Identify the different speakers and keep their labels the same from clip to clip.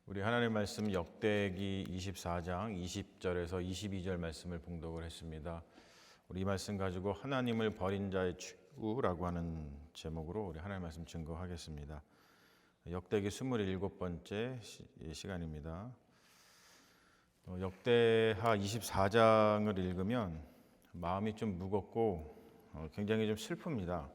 Speaker 1: 우리 하나님 말씀 역대기 24장 20절에서 22절 말씀을 봉독을 했습니다. 우리 이 말씀 가지고 하나님을 버린 자의 최후라고 하는 제목으로 우리 하나님 말씀 증거하겠습니다. 역대기 27번째 시간입니다. 역대하 24장을 읽으면 마음이 좀 무겁고 굉장히 좀 슬픕니다.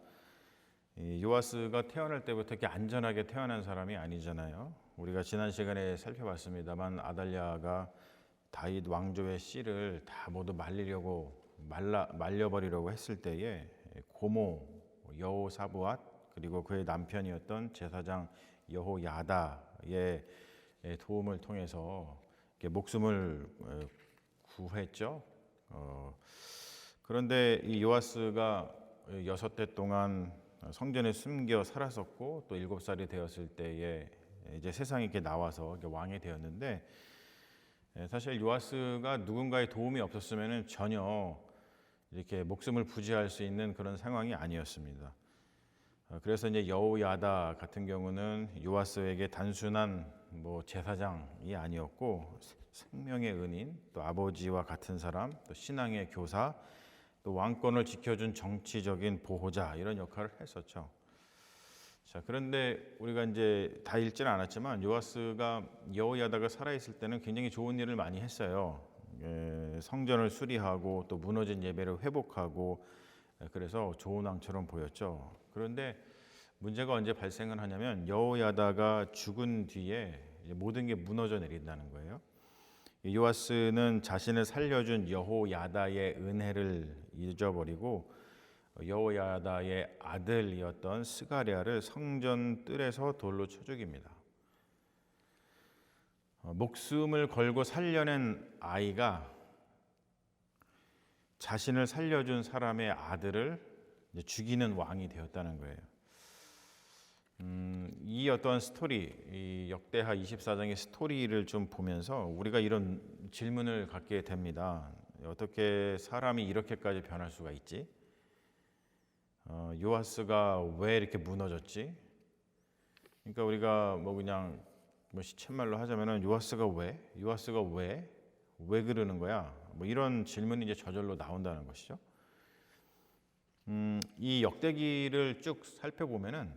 Speaker 1: 요아스가 태어날 때부터 이렇게 안전하게 태어난 사람이 아니잖아요. 우리가 지난 시간에 살펴봤습니다만 아달랴가 다윗 왕조의 씨를 다 모두 말려버리려고 했을 때에 고모 여호사부앗 그리고 그의 남편이었던 제사장 여호야다의 도움을 통해서 목숨을 구했죠. 그런데 이 요아스가 6대 동안 성전에 숨겨 살았었고 또 7살이 되었을 때에 이제 세상에 이렇게 나와서 이렇게 왕이 되었는데, 사실 요아스가 누군가의 도움이 없었으면 전혀 이렇게 목숨을 부지할 수 있는 그런 상황이 아니었습니다. 그래서 이제 여호야다 같은 경우는 요아스에게 단순한 제사장이 아니었고 생명의 은인, 또 아버지와 같은 사람, 또 신앙의 교사, 또 왕권을 지켜준 정치적인 보호자, 이런 역할을 했었죠. 자, 그런데 우리가 이제 다 읽지는 않았지만 요아스가 여호야다가 살아있을 때는 굉장히 좋은 일을 많이 했어요. 성전을 수리하고 또 무너진 예배를 회복하고, 그래서 좋은 왕처럼 보였죠. 그런데 문제가 언제 발생을 하냐면 여호야다가 죽은 뒤에 모든 게 무너져 내린다는 거예요. 요아스는 자신을 살려준 여호야다의 은혜를 잊어버리고 여호야다의 아들이었던 스가랴를 성전 뜰에서 돌로 쳐 죽입니다. 목숨을 걸고 살려낸 아이가 자신을 살려준 사람의 아들을 죽이는 왕이 되었다는 거예요. 이 어떤 스토리, 이 역대하 24장의 스토리를 좀 보면서 우리가 이런 질문을 갖게 됩니다. 어떻게 사람이 이렇게까지 변할 수가 있지? 요아스가 왜 이렇게 무너졌지? 그러니까 우리가 그냥 시쳇말로 하자면은 요아스가 왜 그러는 거야? 이런 질문이 이제 저절로 나온다는 것이죠. 이 역대기를 쭉 살펴보면은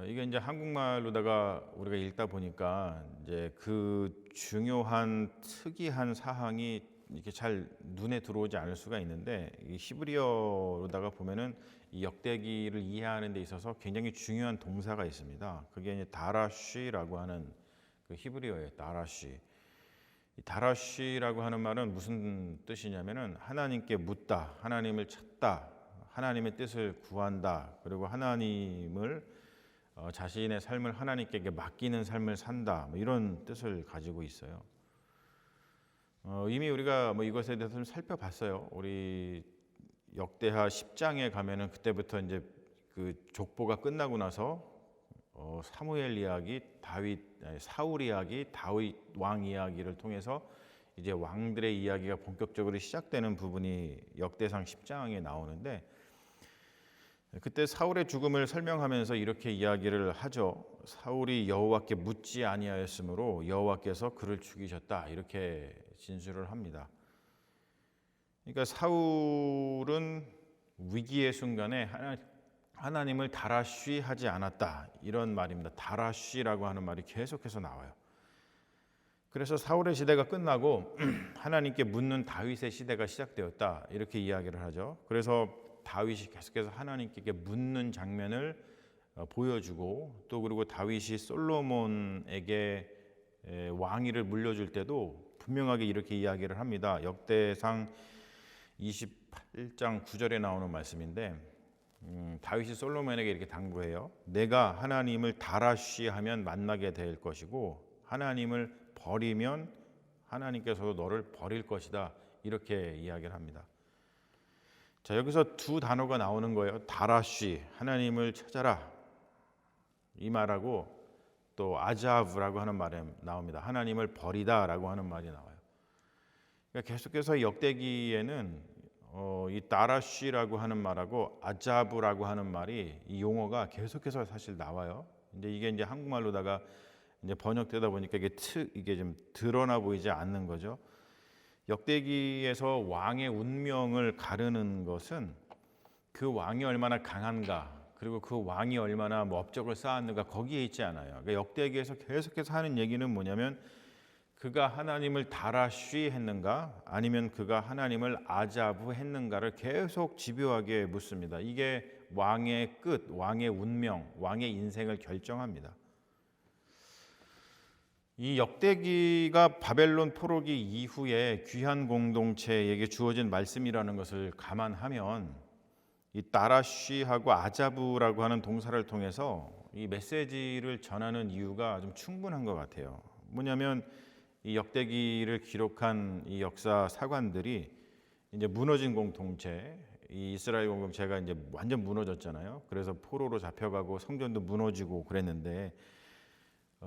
Speaker 1: 이게 이제 한국말로다가 우리가 읽다 보니까 이제 그 중요한 특이한 사항이 이렇게 잘 눈에 들어오지 않을 수가 있는데, 이 히브리어로다가 보면은 이 역대기를 이해하는 데 있어서 굉장히 중요한 동사가 있습니다. 그게 이제 다라쉬라고 하는 그 히브리어예요. 다라쉬. 이 다라쉬라고 하는 말은 무슨 뜻이냐면은 하나님께 묻다, 하나님을 찾다, 하나님의 뜻을 구한다, 그리고 하나님을 자신의 삶을 하나님께 맡기는 삶을 산다, 이런 뜻을 가지고 있어요. 이미 우리가 이것에 대해서 좀 살펴봤어요. 우리 역대하 10장에 가면은 그때부터 이제 그 족보가 끝나고 나서 사무엘 이야기, 사울 이야기, 다윗 왕 이야기를 통해서 이제 왕들의 이야기가 본격적으로 시작되는 부분이 역대상 10장에 나오는데, 그때 사울의 죽음을 설명하면서 이렇게 이야기를 하죠. 사울이 여호와께 묻지 아니하였으므로 여호와께서 그를 죽이셨다, 이렇게 진술을 합니다. 그러니까 사울은 위기의 순간에 하나님을 다라쉬하지 않았다, 이런 말입니다. 다라쉬라고 하는 말이 계속해서 나와요. 그래서 사울의 시대가 끝나고 하나님께 묻는 다윗의 시대가 시작되었다, 이렇게 이야기를 하죠. 그래서 다윗이 계속해서 하나님께 묻는 장면을 보여주고, 또 그리고 다윗이 솔로몬에게 왕위를 물려줄 때도 분명하게 이렇게 이야기를 합니다. 역대상 28장 9절에 나오는 말씀인데, 다윗이 솔로몬에게 이렇게 당부해요. 내가 하나님을 다라쉬하면 만나게 될 것이고 하나님을 버리면 하나님께서도 너를 버릴 것이다, 이렇게 이야기를 합니다. 자, 여기서 두 단어가 나오는 거예요. 다라쉬, 하나님을 찾아라, 이 말하고 또 아자브라고 하는 말이 나옵니다. 하나님을 버리다라고 하는 말이 나와요. 그러니까 계속해서 역대기에는 이 다라쉬라고 하는 말하고 아자브라고 하는 말이, 이 용어가 계속해서 사실 나와요. 이제 이게 이제 한국말로다가 이제 번역되다 보니까 이게 좀 드러나 보이지 않는 거죠. 역대기에서 왕의 운명을 가르는 것은 그 왕이 얼마나 강한가, 그리고 그 왕이 얼마나 업적을 쌓았는가 거기에 있지 않아요. 그러니까 역대기에서 계속해서 하는 얘기는 뭐냐면 그가 하나님을 다라쉬 했는가 아니면 그가 하나님을 아자부 했는가를 계속 집요하게 묻습니다. 이게 왕의 끝, 왕의 운명, 왕의 인생을 결정합니다. 이 역대기가 바벨론 포로기 이후에 귀한 공동체에게 주어진 말씀이라는 것을 감안하면 이 다라쉬하고 아자부라고 하는 동사를 통해서 이 메시지를 전하는 이유가 좀 충분한 것 같아요. 뭐냐면 이 역대기를 기록한 이 역사 사관들이 이제 무너진 공동체, 이 이스라엘 공동체가 이제 완전 무너졌잖아요. 그래서 포로로 잡혀가고 성전도 무너지고 그랬는데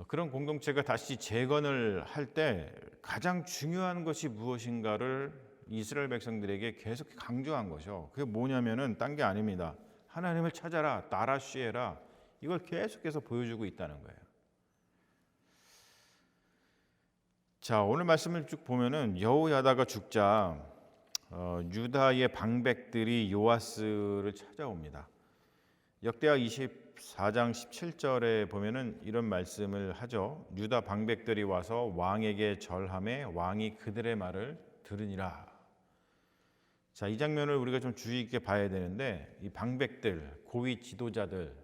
Speaker 1: 그런 공동체가 다시 재건을 할 때 가장 중요한 것이 무엇인가를 이스라엘 백성들에게 계속 강조한 거죠. 그게 뭐냐면은 딴 게 아닙니다. 하나님을 찾아라, 다라쉬해라. 이걸 계속해서 보여주고 있다는 거예요. 자, 오늘 말씀을 쭉 보면은 여호야다가 죽자 유다의 방백들이 요아스를 찾아옵니다. 역대하 24장 17절에 보면은 이런 말씀을 하죠. 유다 방백들이 와서 왕에게 절하매 왕이 그들의 말을 들으니라. 자, 이 장면을 우리가 좀 주의 있게 봐야 되는데 이 방백들, 고위 지도자들,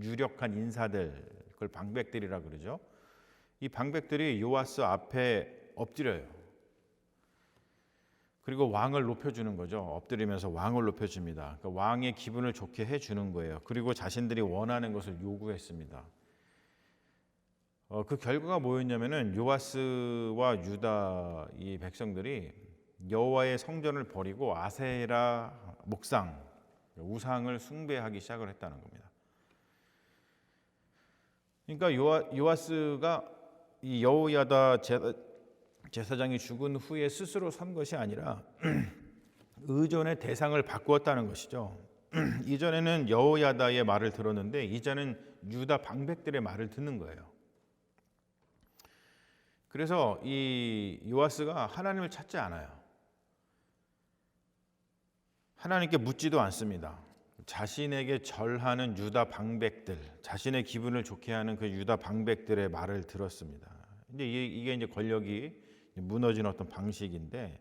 Speaker 1: 유력한 인사들, 그걸 방백들이라 그러죠. 이 방백들이 요아스 앞에 엎드려요. 그리고 왕을 높여주는 거죠. 엎드리면서 왕을 높여줍니다. 그러니까 왕의 기분을 좋게 해주는 거예요. 그리고 자신들이 원하는 것을 요구했습니다. 그 결과가 뭐였냐면은 요아스와 유다 이 백성들이 여호와의 성전을 버리고 아세라 목상, 우상을 숭배하기 시작을 했다는 겁니다. 그러니까 요아스가 이 여호야다 제사장이 죽은 후에 스스로 선 것이 아니라 의존의 대상을 바꾸었다는 것이죠. 이전에는 여호야다의 말을 들었는데 이제는 유다 방백들의 말을 듣는 거예요. 그래서 이 요아스가 하나님을 찾지 않아요. 하나님께 묻지도 않습니다. 자신에게 절하는 유다 방백들, 자신의 기분을 좋게 하는 그 유다 방백들의 말을 들었습니다. 이제 이게 이제 권력이 무너진 어떤 방식인데,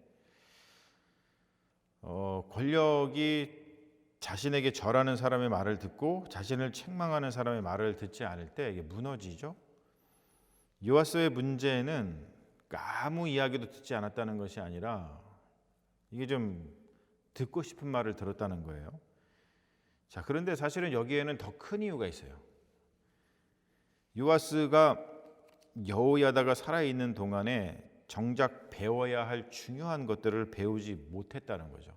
Speaker 1: 권력이 자신에게 절하는 사람의 말을 듣고 자신을 책망하는 사람의 말을 듣지 않을 때 이게 무너지죠. 요아스의 문제는 아무 이야기도 듣지 않았다는 것이 아니라 이게 좀 듣고 싶은 말을 들었다는 거예요. 자, 그런데 사실은 여기에는 더 큰 이유가 있어요. 요아스가 여호야다가 살아있는 동안에 정작 배워야 할 중요한 것들을 배우지 못했다는 거죠.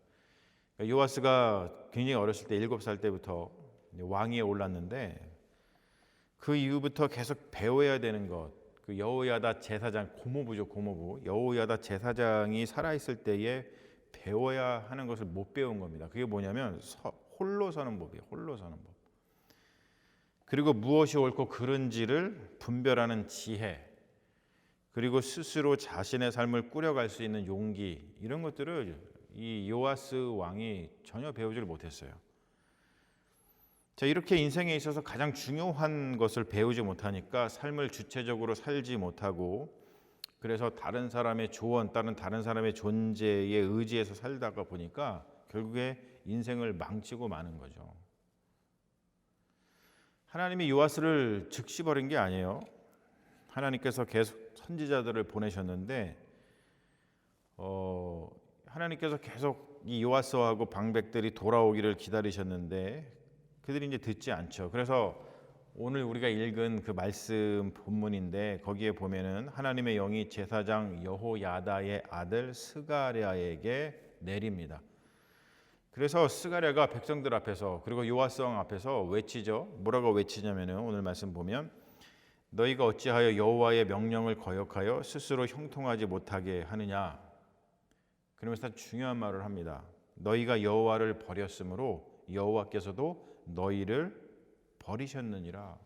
Speaker 1: 그러니까 요아스가 굉장히 어렸을 때 7살 때부터 왕위에 올랐는데 그 이후부터 계속 배워야 되는 것, 그 여호야다 제사장, 고모부죠, 고모부. 여호야다 제사장이 살아있을 때에 배워야 하는 것을 못 배운 겁니다. 그게 뭐냐면 홀로 서는 법이에요. 홀로 서는 법. 그리고 무엇이 옳고 그른지를 분별하는 지혜, 그리고 스스로 자신의 삶을 꾸려갈 수 있는 용기, 이런 것들을 이 요아스 왕이 전혀 배우지를 못했어요. 자, 이렇게 인생에 있어서 가장 중요한 것을 배우지 못하니까 삶을 주체적으로 살지 못하고, 그래서 다른 사람의 조언, 다른 사람의 존재에 의지해서 살다가 보니까 결국에 인생을 망치고 마는 거죠. 하나님이 요아스를 즉시 버린 게 아니에요. 하나님께서 계속 선지자들을 보내셨는데 하나님께서 계속 이 요아스하고 방백들이 돌아오기를 기다리셨는데 그들이 이제 듣지 않죠. 그래서 오늘 우리가 읽은 그 말씀 본문인데 거기에 보면은 하나님의 영이 제사장 여호야다의 아들 스가랴에게 내립니다. 그래서 스가랴가 백성들 앞에서 그리고 요아스 왕 앞에서 외치죠. 뭐라고 외치냐면은 오늘 말씀 보면 너희가 어찌하여 여호와의 명령을 거역하여 스스로 형통하지 못하게 하느냐. 그러면서 중요한 말을 합니다. 너희가 여호와를 버렸으므로 여호와께서도 너희를 버리셨느니라.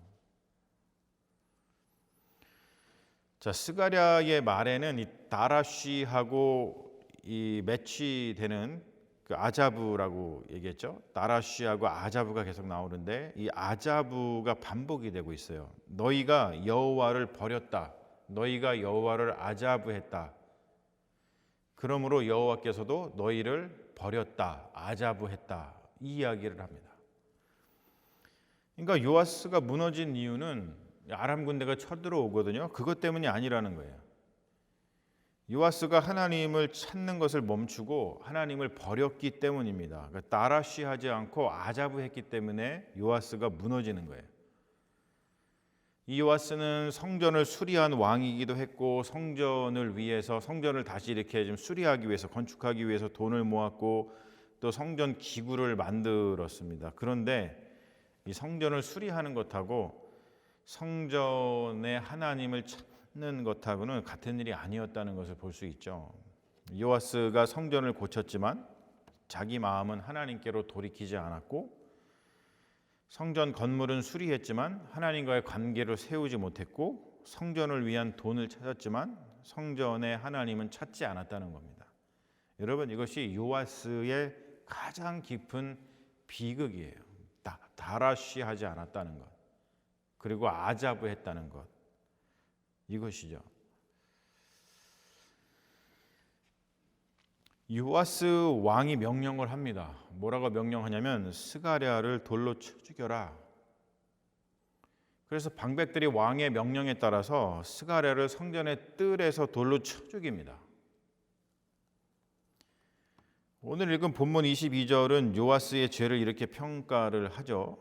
Speaker 1: 자, 스가랴의 말에는 이 다라쉬하고 이 매치되는 그 아자부라고 얘기했죠. 다라쉬하고 아자부가 계속 나오는데 이 아자부가 반복이 되고 있어요. 너희가 여호와를 버렸다. 너희가 여호와를 아자부했다. 그러므로 여호와께서도 너희를 버렸다. 아자부했다. 이 이야기를 합니다. 그러니까 요아스가 무너진 이유는 아람 군대가 쳐들어오거든요. 그것 때문이 아니라는 거예요. 요아스가 하나님을 찾는 것을 멈추고 하나님을 버렸기 때문입니다. 그러니까 다라쉬하지 않고 아자부했기 때문에 요아스가 무너지는 거예요. 이 요아스는 성전을 수리한 왕이기도 했고 성전을 위해서 성전을 다시 이렇게 좀 수리하기 위해서 건축하기 위해서 돈을 모았고 또 성전 기구를 만들었습니다. 그런데 이 성전을 수리하는 것하고 성전에 하나님을 찾는 것하고는 같은 일이 아니었다는 것을 볼 수 있죠. 요아스가 성전을 고쳤지만 자기 마음은 하나님께로 돌이키지 않았고 성전 건물은 수리했지만 하나님과의 관계를 세우지 못했고 성전을 위한 돈을 찾았지만 성전에 하나님은 찾지 않았다는 겁니다. 여러분, 이것이 요아스의 가장 깊은 비극이에요. 다라쉬하지 않았다는 것, 그리고 아자부했다는 것, 이것이죠. 요아스 왕이 명령을 합니다. 뭐라고 명령하냐면 스가랴를 돌로 쳐 죽여라. 그래서 방백들이 왕의 명령에 따라서 스가랴를 성전의 뜰에서 돌로 쳐 죽입니다. 오늘 읽은 본문 22절은 요아스의 죄를 이렇게 평가를 하죠.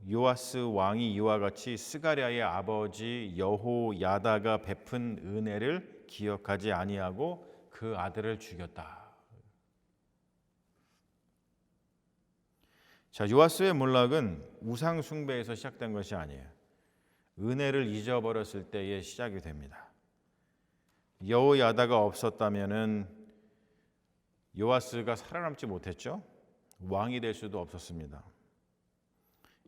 Speaker 1: 요아스 왕이 이와 같이 스가랴의 아버지 여호야다가 베푼 은혜를 기억하지 아니하고 그 아들을 죽였다. 자, 요아스의 몰락은 우상 숭배에서 시작된 것이 아니에요. 은혜를 잊어버렸을 때에 시작이 됩니다. 여호야다가 없었다면은 요아스가 살아남지 못했죠. 왕이 될 수도 없었습니다.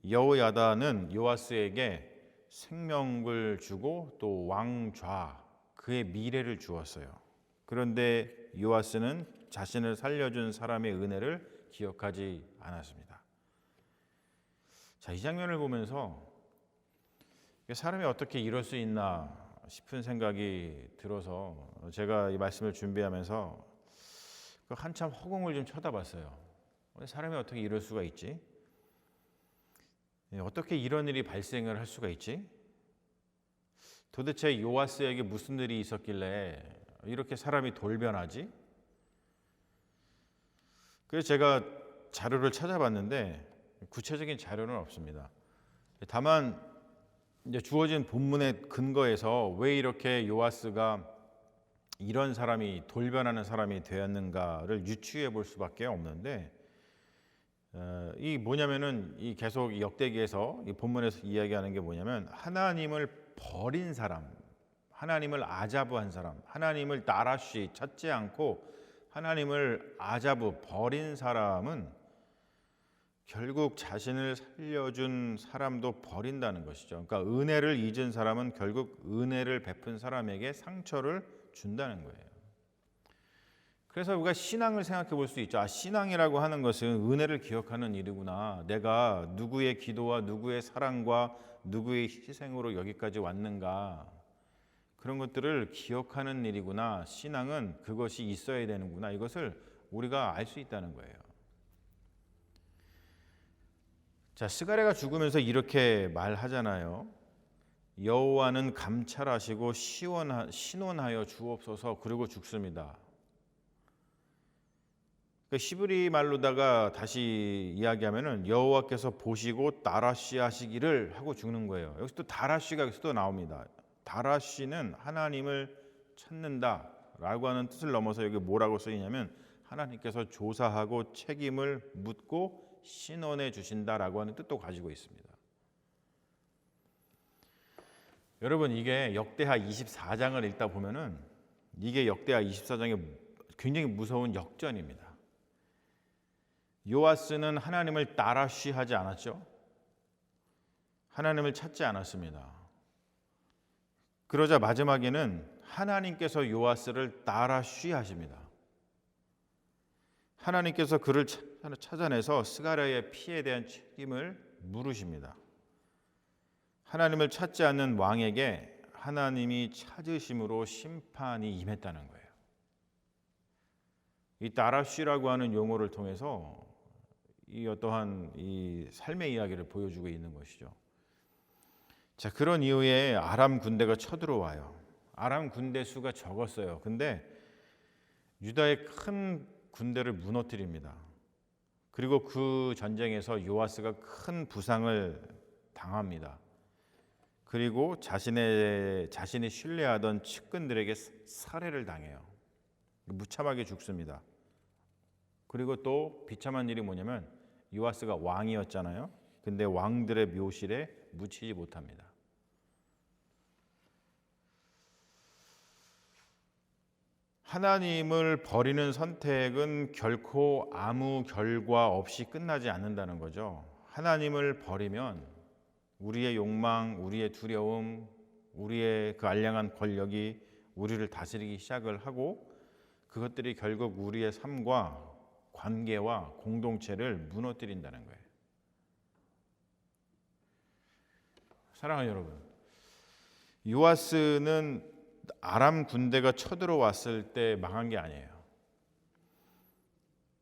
Speaker 1: 여호야다는 요아스에게 생명을 주고 또 왕좌, 그의 미래를 주었어요. 그런데 요아스는 자신을 살려준 사람의 은혜를 기억하지 않았습니다. 자, 이 장면을 보면서 사람이 어떻게 이럴 수 있나 싶은 생각이 들어서 제가 이 말씀을 준비하면서 한참 허공을 좀 쳐다봤어요. 사람이 어떻게 이럴 수가 있지? 어떻게 이런 일이 발생을 할 수가 있지? 도대체 요아스에게 무슨 일이 있었길래 이렇게 사람이 돌변하지? 그래서 제가 자료를 찾아봤는데 구체적인 자료는 없습니다. 다만 이제 주어진 본문의 근거에서 왜 이렇게 요아스가 이런 사람이 돌변하는 사람이 되었는가를 유추해 볼 수밖에 없는데 이 뭐냐면은 이 계속 역대기에서 이 본문에서 이야기하는 게 뭐냐면 하나님을 버린 사람, 하나님을 아자부한 사람, 하나님을 다라쉬 찾지 않고 하나님을 아자부 버린 사람은 결국 자신을 살려준 사람도 버린다는 것이죠. 그러니까 은혜를 잊은 사람은 결국 은혜를 베푼 사람에게 상처를 준다는 거예요. 그래서 우리가 신앙을 생각해 볼 수 있죠. 신앙이라고 하는 것은 은혜를 기억하는 일이구나. 내가 누구의 기도와 누구의 사랑과 누구의 희생으로 여기까지 왔는가. 그런 것들을 기억하는 일이구나. 신앙은 그것이 있어야 되는구나. 이것을 우리가 알 수 있다는 거예요. 자, 스가랴가 죽으면서 이렇게 말하잖아요. 여호와는 감찰하시고 신원하여 주옵소서. 그리고 죽습니다. 히브리 말로다가 다시 이야기하면은 여호와께서 보시고 다라쉬 하시기를 하고 죽는 거예요. 여기서 또 다라쉬가 여기서 또 나옵니다. 다라쉬는 하나님을 찾는다라고 하는 뜻을 넘어서 여기 뭐라고 쓰이냐면 하나님께서 조사하고 책임을 묻고 신원해 주신다라고 하는 뜻도 가지고 있습니다. 여러분, 이게 역대하 24장을 읽다 보면은 이게 역대하 24장의 굉장히 무서운 역전입니다. 요아스는 하나님을 다라쉬하지 않았죠. 하나님을 찾지 않았습니다. 그러자 마지막에는 하나님께서 요아스를 따라 쉬하십니다. 하나님께서 그를 찾아내서 스가랴의 피에 대한 책임을 물으십니다. 하나님을 찾지 않는 왕에게 하나님이 찾으심으로 심판이 임했다는 거예요. 이 따라쉬라고 하는 용어를 통해서 이 어떠한 이 삶의 이야기를 보여주고 있는 것이죠. 자, 그런 이후에 아람 군대가 쳐들어와요. 아람 군대 수가 적었어요. 근데 유다의 큰 군대를 무너뜨립니다. 그리고 그 전쟁에서 요아스가 큰 부상을 당합니다. 그리고 자신이 신뢰하던 측근들에게 살해를 당해요. 무참하게 죽습니다. 그리고 또 비참한 일이 뭐냐면 요아스가 왕이었잖아요. 근데 왕들의 묘실에 묻히지 못합니다. 하나님을 버리는 선택은 결코 아무 결과 없이 끝나지 않는다는 거죠. 하나님을 버리면 우리의 욕망, 우리의 두려움, 우리의 그 알량한 권력이 우리를 다스리기 시작을 하고 그것들이 결국 우리의 삶과 관계와 공동체를 무너뜨린다는 거예요. 사랑하는 여러분, 요아스는 아람 군대가 쳐들어왔을 때 망한 게 아니에요.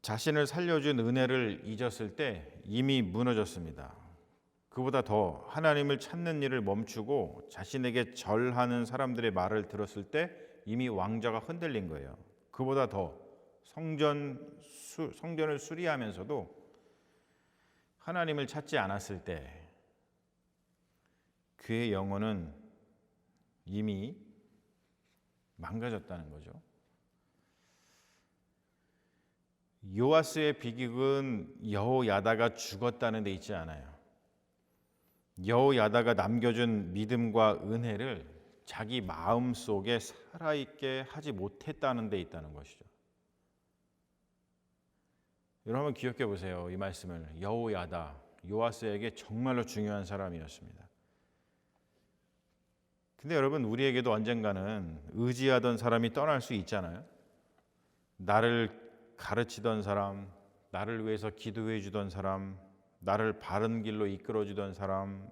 Speaker 1: 자신을 살려준 은혜를 잊었을 때 이미 무너졌습니다. 그보다 더 하나님을 찾는 일을 멈추고 자신에게 절하는 사람들의 말을 들었을 때 이미 왕좌가 흔들린 거예요. 그보다 더 성전을 수리하면서도 하나님을 찾지 않았을 때 그의 영혼은 이미 망가졌다는 거죠. 요아스의 비극은 여호야다가 죽었다는 데 있지 않아요. 여호야다가 남겨준 믿음과 은혜를 자기 마음속에 살아있게 하지 못했다는 데 있다는 것이죠. 여러분 한번 기억해 보세요. 이 말씀을. 여호야다, 요아스에게 정말로 중요한 사람이었습니다. 근데 여러분, 우리에게도 언젠가는 의지하던 사람이 떠날 수 있잖아요. 나를 가르치던 사람, 나를 위해서 기도해 주던 사람, 나를 바른 길로 이끌어 주던 사람,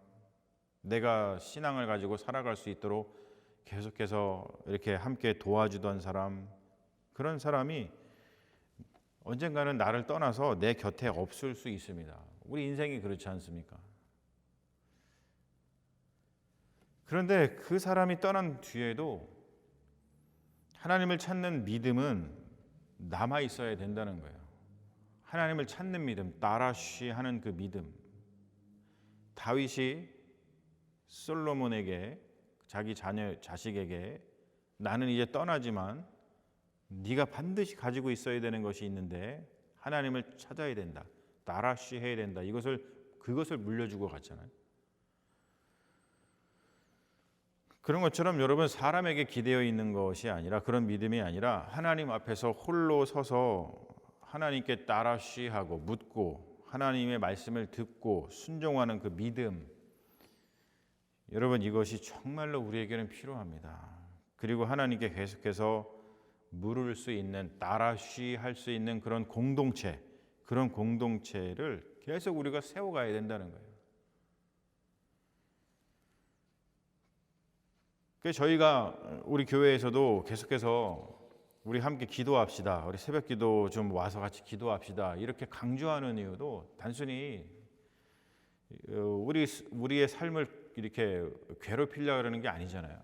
Speaker 1: 내가 신앙을 가지고 살아갈 수 있도록 계속해서 이렇게 함께 도와주던 사람, 그런 사람이 언젠가는 나를 떠나서 내 곁에 없을 수 있습니다. 우리 인생이 그렇지 않습니까? 그런데 그 사람이 떠난 뒤에도 하나님을 찾는 믿음은 남아 있어야 된다는 거예요. 하나님을 찾는 믿음, 따라쉬 하는 그 믿음. 다윗이 솔로몬에게, 자기 자식에게 나는 이제 떠나지만 네가 반드시 가지고 있어야 되는 것이 있는데 하나님을 찾아야 된다. 따라쉬 해야 된다. 그것을 물려주고 갔잖아요. 그런 것처럼 여러분, 사람에게 기대어 있는 것이 아니라, 그런 믿음이 아니라 하나님 앞에서 홀로 서서 하나님께 따라쉬하고 묻고 하나님의 말씀을 듣고 순종하는 그 믿음, 여러분 이것이 정말로 우리에게는 필요합니다. 그리고 하나님께 계속해서 물을 수 있는, 따라쉬할 수 있는 그런 공동체를 계속 우리가 세워가야 된다는 거예요. 그래서 저희가 우리 교회에서도 계속해서 우리 함께 기도합시다. 우리 새벽 기도 좀 와서 같이 기도합시다. 이렇게 강조하는 이유도 단순히 우리의 삶을 이렇게 괴롭히려고 하는 게 아니잖아요.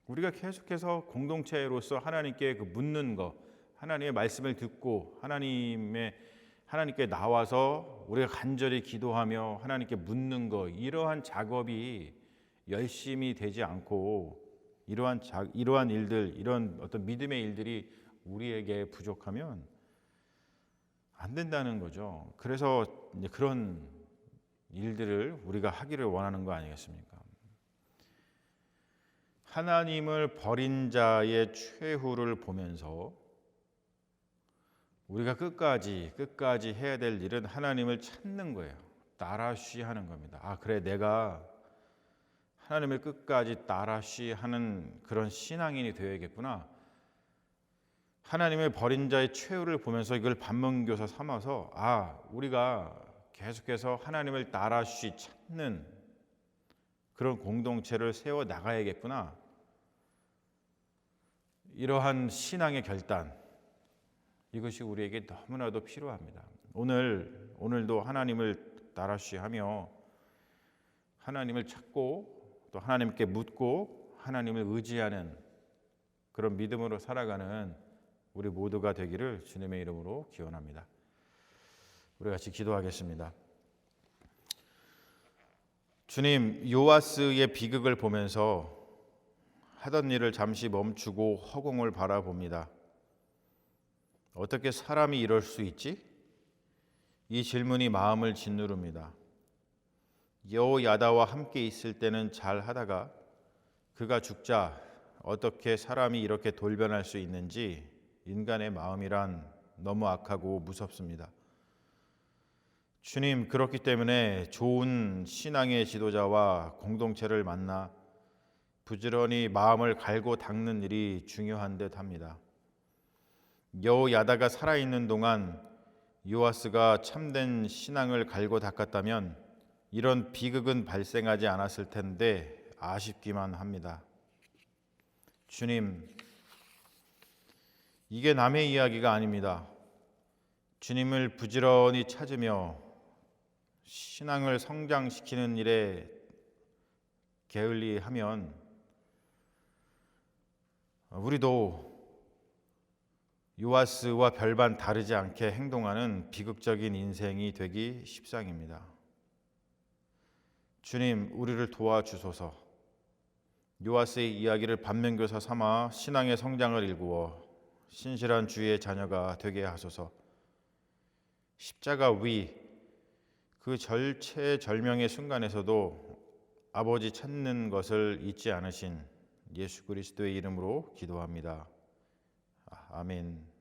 Speaker 1: 우리가 계속해서 공동체로서 하나님께 묻는 거, 하나님의 말씀을 듣고 하나님께 나와서 우리가 간절히 기도하며 하나님께 묻는 거, 이러한 작업이 열심히 되지 않고 이러한 일들, 이런 어떤 믿음의 일들이 우리에게 부족하면 안 된다는 거죠. 그래서 이제 그런 일들을 우리가 하기를 원하는 거 아니겠습니까? 하나님을 버린 자의 최후를 보면서 우리가 끝까지 해야 될 일은 하나님을 찾는 거예요. 따라쉬하는 겁니다. 그래, 내가 하나님을 끝까지 따라시 하는 그런 신앙인이 되어야겠구나. 하나님의 버린 자의 최후를 보면서 이걸 반면교사 삼아서 우리가 계속해서 하나님을 따라시 찾는 그런 공동체를 세워 나가야겠구나. 이러한 신앙의 결단, 이것이 우리에게 너무나도 필요합니다. 오늘도 하나님을 따라시 하며 하나님을 찾고 또 하나님께 묻고 하나님을 의지하는 그런 믿음으로 살아가는 우리 모두가 되기를 주님의 이름으로 기원합니다. 우리 같이 기도하겠습니다. 주님, 요아스의 비극을 보면서 하던 일을 잠시 멈추고 허공을 바라봅니다. 어떻게 사람이 이럴 수 있지? 이 질문이 마음을 짓누릅니다. 여호야다와 함께 있을 때는 잘 하다가 그가 죽자 어떻게 사람이 이렇게 돌변할 수 있는지 인간의 마음이란 너무 악하고 무섭습니다. 주님, 그렇기 때문에 좋은 신앙의 지도자와 공동체를 만나 부지런히 마음을 갈고 닦는 일이 중요한 듯 합니다. 여호야다가 살아있는 동안 요아스가 참된 신앙을 갈고 닦았다면 이런 비극은 발생하지 않았을 텐데 아쉽기만 합니다. 주님, 이게 남의 이야기가 아닙니다. 주님을 부지런히 찾으며 신앙을 성장시키는 일에 게을리하면 우리도 요아스와 별반 다르지 않게 행동하는 비극적인 인생이 되기 십상입니다. 주님, 우리를 도와주소서. 요아스의 이야기를 반면교사 삼아 신앙의 성장을 일구어 신실한 주의 자녀가 되게 하소서. 십자가 위 그 절체절명의 순간에서도 아버지 찾는 것을 잊지 않으신 예수 그리스도의 이름으로 기도합니다. 아멘.